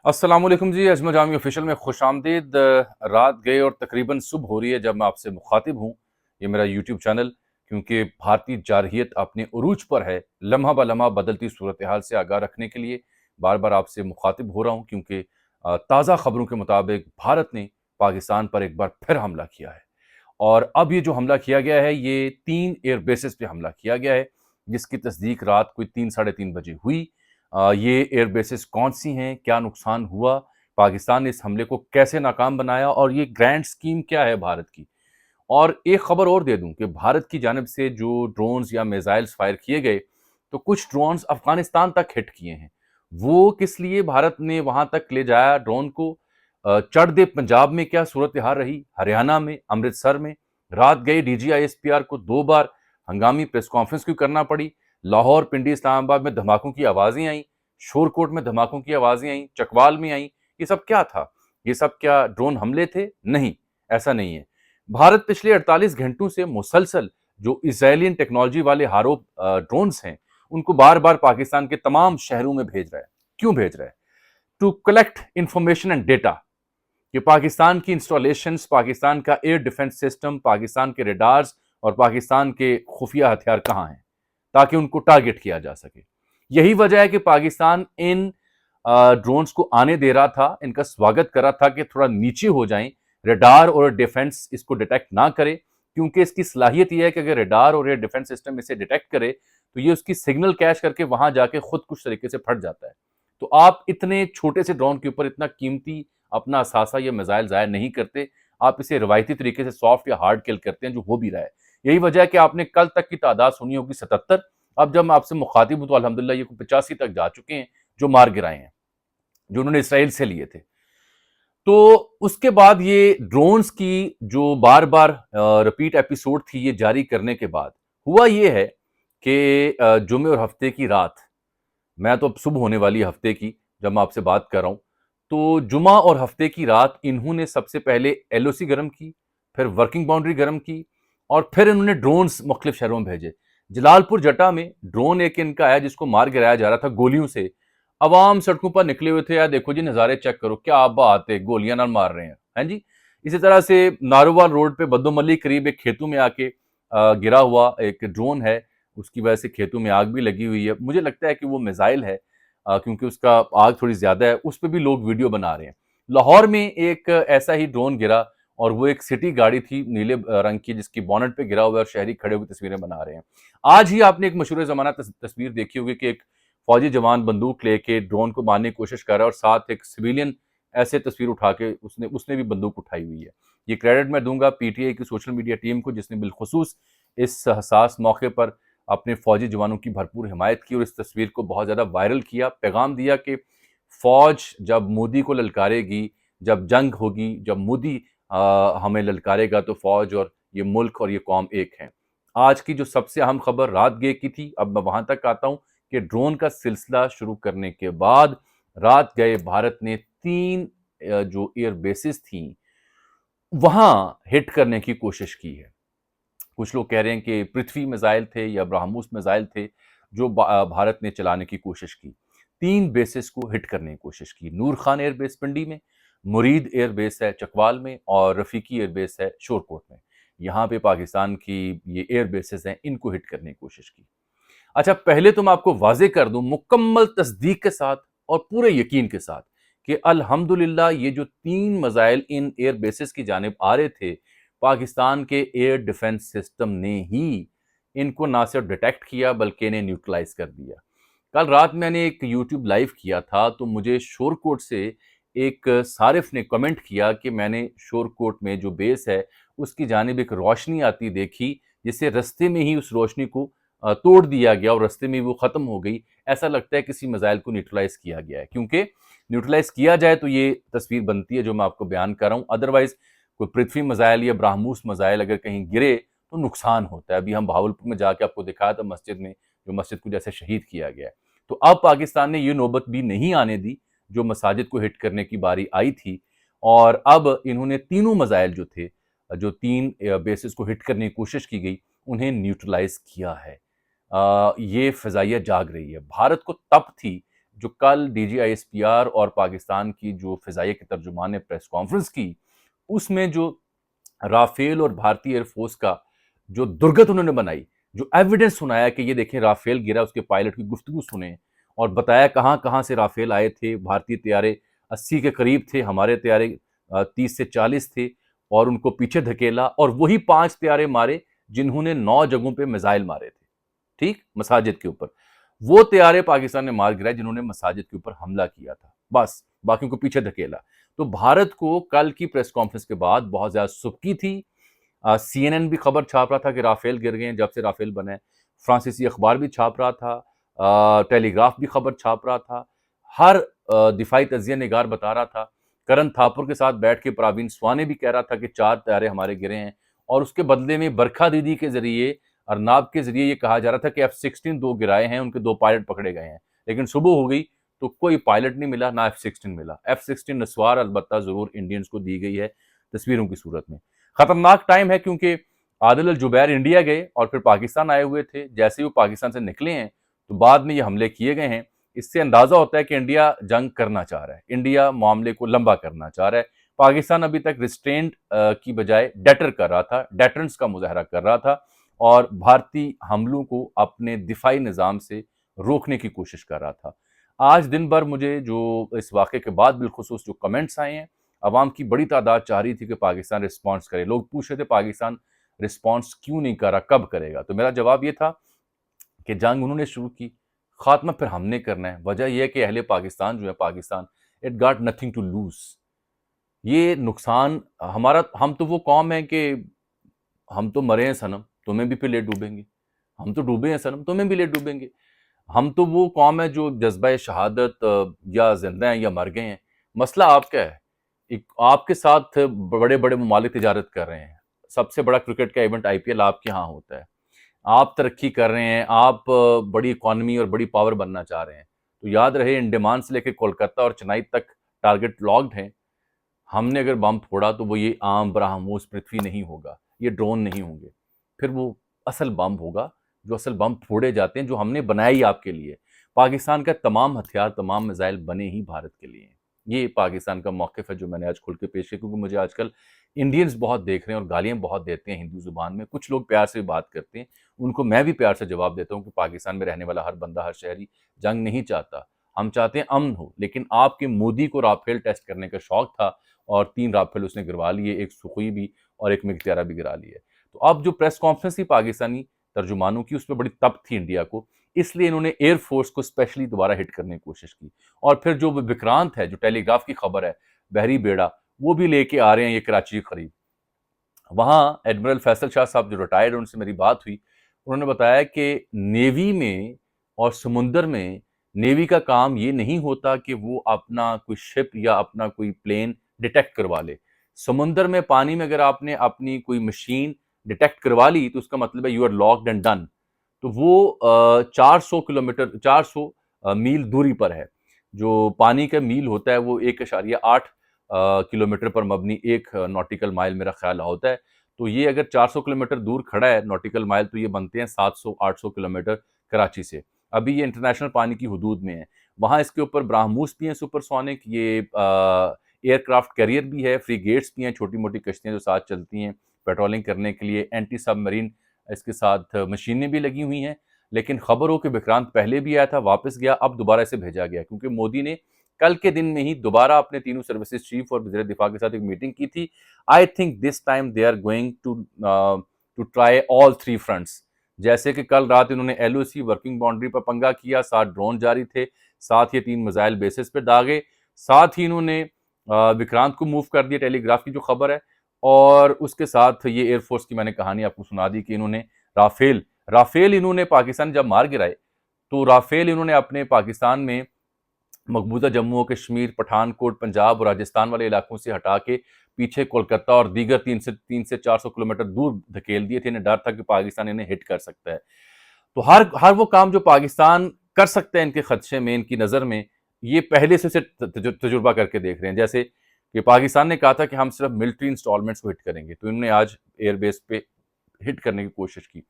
अस्सलाम वालेकुम जी, अजमल जामी ऑफिशियल में खुशामदीद। रात गए और तकरीबन सुबह हो रही है जब मैं आपसे मुखातिब हूँ। ये मेरा यूट्यूब चैनल, क्योंकि भारतीय जारहियत अपने उरूज पर है, लम्हा ब लम्हा बदलती सूरत हाल से आगाह रखने के लिए बार बार आपसे मुखातिब हो रहा हूँ, क्योंकि ताज़ा खबरों के मुताबिक भारत ने पाकिस्तान पर एक बार फिर हमला किया है। और अब ये जो हमला किया गया है, ये 3 एयर बेसेस पे हमला किया गया है, जिसकी तस्दीक रात कोई 3 साढ़े 3 बजे हुई। ये एयर बेसेस कौन-सी हैं, क्या नुकसान हुआ, पाकिस्तान ने इस हमले को कैसे नाकाम बनाया और ये ग्रैंड स्कीम क्या है भारत की? और एक खबर और दे दूं कि भारत की जानिब से जो ड्रोन्स या मिसाइल्स फायर किए गए, तो कुछ ड्रोन्स अफगानिस्तान तक हिट किए हैं। वो किस लिए भारत ने वहां तक ले जाया ड्रोन को? चढ़ दे पंजाब में क्या सूरत हाल रही, हरियाणा में, अमृतसर में? रात गए डीजीआईएसपीआर को 2 बार हंगामी प्रेस कॉन्फ्रेंस क्यों करना पड़ी? लाहौर, पिंडी, इस्लामाबाद में धमाकों की आवाजें आई, शोरकोट में धमाकों की आवाजें आई, चकवाल में आई। ये सब क्या था? ये सब क्या ड्रोन हमले थे? नहीं, ऐसा नहीं है। भारत पिछले 48 घंटों से मुसलसल जो इजरायलियन टेक्नोलॉजी वाले हारो ड्रोन्स हैं, उनको बार बार पाकिस्तान के तमाम शहरों में भेज रहा है। क्यों भेज रहा है? To collect information and data कि पाकिस्तान की इंस्टॉलेशंस, पाकिस्तान का एयर डिफेंस सिस्टम, पाकिस्तान के रेडार्स और पाकिस्तान के खुफिया हथियार कहां हैं, ताकि उनको टारगेट किया जा सके। यही वजह है कि पाकिस्तान इन ड्रोन्स को आने दे रहा था, इनका स्वागत कर रहा था कि थोड़ा नीचे हो जाएं, रेडार और डिफेंस इसको डिटेक्ट ना करे, क्योंकि इसकी सलाहियत यह है कि अगर रेडार और एयर डिफेंस सिस्टम इसे डिटेक्ट करे तो ये उसकी सिग्नल कैच करके वहां जाके खुद कुछ तरीके से फट जाता है। तो आप इतने छोटे से ड्रोन के ऊपर इतना कीमती अपना असासा या मिसाइल जाया नहीं करते। आप इसे रवायती तरीके से सॉफ्ट या हार्ड किल करते हैं, जो हो भी रहा है। यही वजह है कि आपने कल तक की तादाद सुनी होगी 77। अब जब मैं आपसे मुखातिब हूं तो अल्हम्दुलिल्लाह ये 85 तक जा चुके हैं जो मार गिराए हैं, जो उन्होंने इसराइल से लिए थे। तो उसके बाद ये ड्रोन्स की जो बार बार रिपीट एपिसोड थी, ये जारी करने के बाद हुआ ये है कि जुमे और हफ्ते की रात, मैं तो अब सुबह होने वाली हफ्ते की जब मैं आपसे बात कर रहा हूं, तो जुमा और हफ्ते की रात इन्होंने सबसे पहले एलओसी गर्म की, फिर वर्किंग बाउंड्री गर्म की, और फिर इन्होंने ड्रोन्स मुख्तलिफ शहरों में भेजे। जलालपुर जटा में ड्रोन एक इनका आया जिसको मार गिराया जा रहा था गोलियों से। अवाम सड़कों पर निकले हुए थे, यार देखो जी नज़ारे चेक करो, क्या बात है, गोलियां ना मार रहे हैं जी। इसी तरह से नारोवाल रोड पे बद्दोमल्ली करीब एक खेतों में आके गिरा हुआ एक ड्रोन है, उसकी वजह से खेतों में आग भी लगी हुई है। मुझे लगता है कि वो मिसाइल है, क्योंकि उसका आग थोड़ी ज्यादा है, उस पर भी लोग वीडियो बना रहे हैं। लाहौर में एक ऐसा ही ड्रोन गिरा, और वो एक सिटी गाड़ी थी नीले रंग की, जिसकी बॉनेट पे गिरा हुआ है और शहरी खड़े होकर तस्वीरें बना रहे हैं। आज ही आपने एक मशहूर जमाना तस्वीर देखी होगी कि एक फौजी जवान बंदूक लेके ड्रोन को मारने की कोशिश कर रहा है, और साथ एक सिविलियन ऐसे तस्वीर उठा के उसने उसने भी बंदूक उठाई हुई है। ये क्रेडिट मैं दूंगा पीटीआई की सोशल मीडिया टीम को, जिसने बिलखुसूस इस हसास मौके पर अपने फौजी जवानों की भरपूर हिमायत की और इस तस्वीर को बहुत ज़्यादा वायरल किया, पैगाम दिया कि फौज जब मोदी को ललकारेगी, जब जंग होगी, जब मोदी हमें ललकारेगा, तो फौज और ये मुल्क और ये कौम एक है। आज की जो सबसे अहम खबर रात गए की थी, अब मैं वहां तक आता हूं कि ड्रोन का सिलसिला शुरू करने के बाद रात गए भारत ने 3 जो एयर बेसिस थी वहां हिट करने की कोशिश की है। कुछ लोग कह रहे हैं कि पृथ्वी मिसाइल थे या ब्रह्मोस मिसाइल थे जो भारत ने चलाने की कोशिश की। 3 बेसिस को हिट करने की कोशिश की। नूर खान एयरबेस पिंडी में, मुरीद एयरबेस है चकवाल में, और रफीकी एयरबेस है शोरकोट में। यहाँ पे पाकिस्तान की ये एयर बेसिस हैं, इनको हिट करने की कोशिश की। अच्छा, पहले तो मैं आपको वाज़ेह कर दूं मुकम्मल तस्दीक के साथ और पूरे यकीन के साथ कि अल्हम्दुलिल्लाह ये जो 3 मिसाइल इन एयर बेसिस की जानिब आ रहे थे, पाकिस्तान के एयर डिफेंस सिस्टम ने ही इनको ना सिर्फ डिटेक्ट किया बल्कि इन्हें न्यूट्रलाइज कर दिया। कल रात मैंने एक यूट्यूब लाइव किया था, तो मुझे शोरकोट से एक सारिफ ने कमेंट किया कि मैंने शोरकोट में जो बेस है उसकी जानिब एक रोशनी आती देखी, जिससे रास्ते में ही उस रोशनी को तोड़ दिया गया और रास्ते में वो खत्म हो गई। ऐसा लगता है किसी मिसाइल को न्यूट्रलाइज किया गया है, क्योंकि न्यूट्रलाइज किया जाए तो ये तस्वीर बनती है जो मैं आपको बयान कर रहा हूँ। अदरवाइज कोई पृथ्वी मिसाइल या ब्राह्मोस मिसाइल अगर कहीं गिरे तो नुकसान होता है। अभी हम भावलपुर में जाके आपको दिखाया था मस्जिद में, जो मस्जिद को जैसे शहीद किया गया है। तो अब पाकिस्तान ने ये नौबत भी नहीं आने दी जो मसाजिद को हिट करने की बारी आई थी, और अब इन्होंने तीनों मिसाइल जो थे, जो 3 बेसिस को हिट करने की कोशिश की गई, उन्हें न्यूट्रलाइज किया है। ये फ़िज़ाइया जाग रही है। भारत को तब थी जो कल DGISPR और पाकिस्तान की जो फिजाइया के तर्जुमान ने प्रेस कॉन्फ्रेंस की, उसमें जो राफेल और भारतीय एयरफोर्स का जो दुर्गत उन्होंने बनाई, जो एविडेंस सुनाया कि ये देखें राफेल गिरा, उसके पायलट की गुफ्तगू सुने और बताया कहाँ कहाँ से राफेल आए थे। भारतीय तैयारे 80 के करीब थे, हमारे तैयारे 30 से 40 थे और उनको पीछे धकेला और वही 5 तैयारे मारे जिन्होंने 9 जगहों पे मिसाइल मारे थे, ठीक, मसाजिद के ऊपर। वो तैयारे पाकिस्तान ने मार गिराए जिन्होंने मसाजिद के ऊपर हमला किया था, बस बाकियों को पीछे धकेला। तो भारत को कल की प्रेस कॉन्फ्रेंस के बाद बहुत ज्यादा सुबकी थी। CNN भी खबर छाप रहा था कि राफेल गिर गए हैं जब से राफेल बने। फ्रांसीसी अखबार भी छाप रहा था, टेलीग्राफ भी खबर छाप रहा था। हर दिफाई तजिया निगार बता रहा था। करण थापुर के साथ बैठ के प्रवीण स्वाने भी कह रहा था कि 4 तारे हमारे गिरे हैं और उसके बदले में बरखा दीदी के जरिए, अरनाब के जरिए ये कहा जा रहा था कि F-16 2 गिराए हैं, उनके 2 पायलट पकड़े गए हैं। लेकिन सुबह हो गई तो कोई पायलट नहीं मिला, ना F-16 मिला। F-16 नस्वार अलबत्ता जरूर इंडियंस को दी गई है तस्वीरों की सूरत में। खतरनाक टाइम है क्योंकि आदिल अल जुबैर इंडिया गए और फिर पाकिस्तान आए हुए थे। जैसे ही वो पाकिस्तान से निकले हैं तो बाद में ये हमले किए गए हैं। इससे अंदाजा होता है कि इंडिया जंग करना चाह रहा है, इंडिया मामले को लंबा करना चाह रहा है। पाकिस्तान अभी तक रिस्ट्रेंट की बजाय डेटर कर रहा था, डेटरेंस का मुजाहरा कर रहा था और भारतीय हमलों को अपने दिफाई निज़ाम से रोकने की कोशिश कर रहा था। आज दिन भर मुझे जो इस वाक़े के बाद बिलखुसूस जो कमेंट्स आए हैं, अवाम की बड़ी तादाद चाह रही थी कि पाकिस्तान रिस्पॉन्स करे। लोग पूछ रहे थे पाकिस्तान रिस्पॉन्स क्यों नहीं कर रहा, कब करेगा? तो मेरा जवाब ये था कि जंग उन्होंने शुरू की, खात्मा फिर हमने करना है। वजह यह है कि अहले पाकिस्तान जो है, Pakistan it got nothing to lose. ये नुकसान हमारा, हम तो वो कौम है कि हम तो मरे हैं सनम, तुम्हें भी फिर ले डूबेंगे। हम तो डूबे हैं सनम, तुम्हें भी ले डूबेंगे। हम तो वो कौम है जो जज्बा शहादत या जिंदा हैं या मर गए हैं। मसला आपका है, एक आपके साथ बड़े बड़े ममालिक तिजारत कर रहे हैं। सबसे बड़ा क्रिकेट का इवेंट IPL आपके यहाँ होता है। आप तरक्की कर रहे हैं, आप बड़ी इकॉनमी और बड़ी पावर बनना चाह रहे हैं। तो याद रहे, अंडमान से लेकर कोलकाता और चेन्नई तक टारगेट लॉक्ड हैं। हमने अगर बम फोड़ा तो वो ये आम ब्राह्मोस पृथ्वी नहीं होगा, ये ड्रोन नहीं होंगे, फिर वो असल बम होगा, जो असल बम फोड़े जाते हैं, जो हमने बनाई आपके लिए। पाकिस्तान का तमाम हथियार, तमाम मिसाइल बने ही भारत के लिए हैं। ये पाकिस्तान का मौक़िफ़ है जो मैंने आज खुल के पेश किया, क्योंकि मुझे आजकल इंडियंस बहुत देख रहे हैं और गालियाँ बहुत देते हैं हिंदू ज़ुबान में। कुछ लोग प्यार से भी बात करते हैं, उनको मैं भी प्यार से जवाब देता हूँ कि पाकिस्तान में रहने वाला हर बंदा, हर शहरी जंग नहीं चाहता। हम चाहते हैं अमन हो, लेकिन आपके मोदी को राफेल टेस्ट करने का शौक था और 3 राफेल उसने गिरवा लिए, एक सुखोई भी और एक मिग-11 भी गिरा लिए। तो अब जो प्रेस कॉन्फ्रेंस थी पाकिस्तानी तर्जुमानों की, उसमें बड़ी तप थी इंडिया को, इसलिए इन्होंने एयरफोर्स को स्पेशली दोबारा हिट करने की कोशिश की। और फिर जो विक्रांत है, जो टेलीग्राफ की खबर है, बहरी बेड़ा, वो भी लेके आ रहे हैं ये कराची के करीब। वहाँ एडमिरल फैसल शाह साहब जो रिटायर्ड, उनसे मेरी बात हुई। उन्होंने बताया कि नेवी में और समुंदर में नेवी का काम ये नहीं होता कि वो अपना कोई शिप या अपना कोई प्लेन डिटेक्ट करवा ले। समुंदर में, पानी में अगर आपने अपनी कोई मशीन डिटेक्ट करवा ली तो उसका मतलब है you are locked and done. तो वो 400 किलोमीटर, 400 मील दूरी पर है। जो पानी का मील होता है वो 1.8 किलोमीटर पर मबनी 1 नॉटिकल माइल मेरा ख्याल होता है। तो ये अगर 400 किलोमीटर दूर खड़ा है नॉटिकल माइल, तो ये बनते हैं 700-800 किलोमीटर कराची से। अभी ये इंटरनेशनल पानी की हुदूद में है। वहाँ इसके ऊपर ब्राह्मोस भी हैं सुपरसोनिक, ये एयरक्राफ्ट कैरियर भी है, फ्रीगेट्स भी हैं, छोटी-मोटी कश्तियाँ जो साथ चलती हैं पेट्रोलिंग करने के लिए, एंटी सबमरीन इसके साथ मशीनें भी लगी हुई हैं। लेकिन खबर हो कि विक्रांत पहले भी आया था, वापस गया, अब दोबारा इसे भेजा गया क्योंकि मोदी ने कल के दिन में ही दोबारा अपने तीनों सर्विसेज चीफ और वज़ीर दिफा के साथ एक मीटिंग की थी। I think this time they are going to try all 3 fronts. जैसे कि कल रात इन्होंने LOC वर्किंग बाउंड्री पर पंगा किया, 7 ड्रोन जारी थे, साथ ही 3 मिसाइल बेसिस पे दागे, साथ ही इन्होंने विक्रांत को मूव कर दिया, टेलीग्राफ की जो खबर है। और उसके साथ ये एयरफोर्स की मैंने कहानी आपको सुना दी कि इन्होंने राफेल राफेल इन्होंने पाकिस्तान जब मार गिराए, तो राफेल इन्होंने अपने पाकिस्तान में मकबूजा जम्मू और कश्मीर, पठानकोट, पंजाब और राजस्थान वाले इलाकों से हटा के पीछे कोलकाता और दीगर 3 से 400 किलोमीटर दूर धकेल दिए थे। इन्हें डर था कि पाकिस्तान इन्हें हिट कर सकता है। तो हर हर वो काम जो पाकिस्तान कर सकता है इनके खदशे में, इनकी नज़र में, ये पहले से तजुर्बा करके देख रहे हैं। जैसे कि पाकिस्तान ने कहा था कि हम सिर्फ मिलिट्री इंस्टॉलमेंट्स को हिट करेंगे, तो इन्होंने आज एयरबेस पे हिट करने की कोशिश की।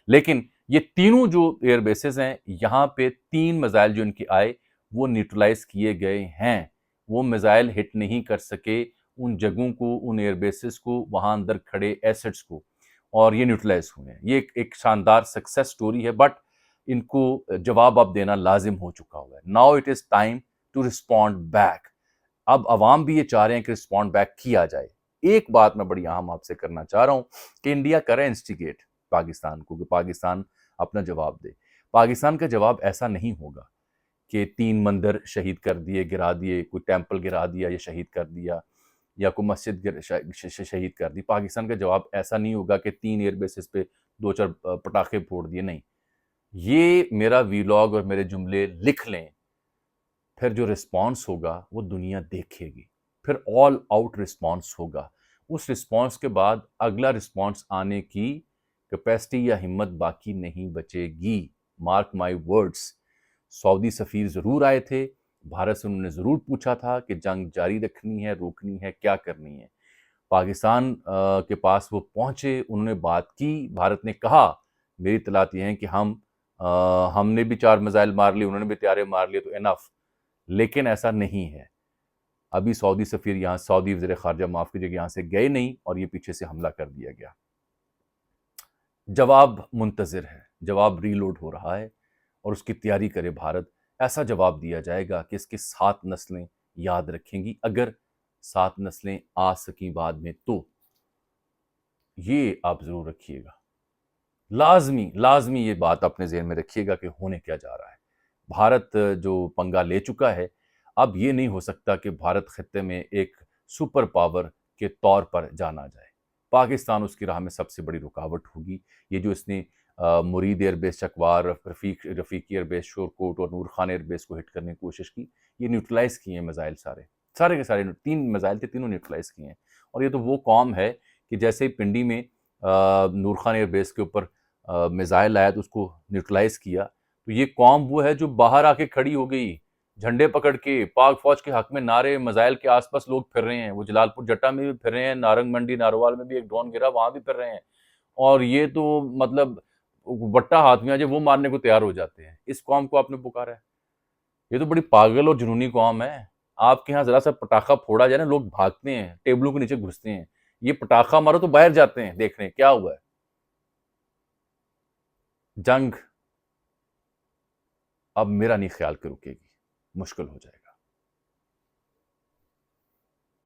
लेकिन ये तीनों जो एयरबेसेस हैं, यहाँ पे 3 मिसाइल जो इनके आए, वो न्यूट्रलाइज किए गए हैं। वो मिसाइल हिट नहीं कर सके उन जगहों को, उन एयरबेसिस को, वहां अंदर खड़े एसेट्स को, और ये न्यूट्रलाइज हुए हैं। ये एक शानदार सक्सेस स्टोरी है, बट इनको जवाब अब देना लाजिम हो चुका हुआ है। Now it is time to respond back. अब अवाम भी ये चाह रहे हैं कि रिस्पॉन्ड बैक किया जाए। एक बात मैं बड़ी अहम आपसे करना चाह रहा हूं कि इंडिया करे इंस्टिगेट पाकिस्तान को, कि पाकिस्तान अपना जवाब दे। पाकिस्तान का जवाब ऐसा नहीं होगा कि 3 मंदिर शहीद कर दिए, गिरा दिए, कोई टेंपल गिरा दिया या शहीद कर दिया, या कोई मस्जिद शहीद कर दी। पाकिस्तान का जवाब ऐसा नहीं होगा कि 3 एयर बेसिस पे 2-4 पटाखे फोड़ दिए, नहीं। ये मेरा वीलॉग और मेरे जुमले लिख लें, फिर जो रिस्पॉन्स होगा वो दुनिया देखेगी, फिर ऑल आउट रिस्पॉन्स होगा। उस रिस्पॉन्स के बाद अगला रिस्पॉन्स आने की कैपेसिटी या हिम्मत बाकी नहीं बचेगी। Mark my words. सऊदी सफीर जरूर आए थे, भारत से उन्होंने जरूर पूछा था कि जंग जारी रखनी है, रोकनी है, क्या करनी है। पाकिस्तान के पास वो पहुंचे, उन्होंने बात की, भारत ने कहा, मेरी इत्तलात ये है कि हमने भी 4 मिसाइल मार लिए, उन्होंने भी तैयारे मार लिए, तो इनफ। लेकिन ऐसा नहीं है। अभी सऊदी सफीर यहाँ, सऊदी वज़ीर खारजा माफ कीजिएगा, यहाँ से गए नहीं और ये पीछे से हमला कर दिया गया। जवाब मुंतजिर है, जवाब रीलोड हो रहा है और उसकी तैयारी करे भारत। ऐसा जवाब दिया जाएगा कि इसकी 7 नस्लें याद रखेंगी, अगर 7 नस्लें आ सकी बाद में तो। ये आप जरूर रखिएगा, लाजमी लाजमी ये बात अपने जहन में रखिएगा कि होने क्या जा रहा है। भारत जो पंगा ले चुका है, अब ये नहीं हो सकता कि भारत खत्ते में एक सुपर पावर के तौर पर जाना जाए। पाकिस्तान उसकी राह में सबसे बड़ी रुकावट होगी। ये जो इसने मुरीद एयरबेस, चकवार, रफीकी एयरबेस, शोरकोट और नूर खान एयरबेस को हिट करने की कोशिश की, ये न्यूट्रलाइज किए हैं मिसाइल, सारे सारे के सारे 3 मिसाइल थे, तीनों न्यूट्रलाइज किए हैं। और ये तो वो कौम है कि जैसे ही पिंडी में नूर खान एयरबेस के ऊपर मिसाइल आया तो उसको न्यूट्रलाइज किया, तो ये कौम वो है जो बाहर आके खड़ी हो गई, झंडे पकड़ के, पाक फौज के हक में नारे, मिसाइल के आसपास लोग फिर रहे हैं, वो जलालपुर जट्टा में भी फिर रहे हैं, नारंग मंडी नारोवाल में भी एक ड्रोन गिरा, वहां भी फिर रहे हैं। और ये तो मतलब बट्टा हाथ में आ जाए वो मारने को तैयार हो जाते हैं। इस कौम को आपने पुकारा है? ये तो बड़ी पागल और जुनूनी कौम है। आपके यहाँ जरा सा पटाखा फोड़ा जाए ना, लोग भागते हैं, टेबलों के नीचे घुसते हैं। ये पटाखा मारो तो बाहर जाते हैं देखने क्या हुआ है। जंग अब मेरा नहीं ख्याल कि रुकेगी, मुश्किल हो जाएगा।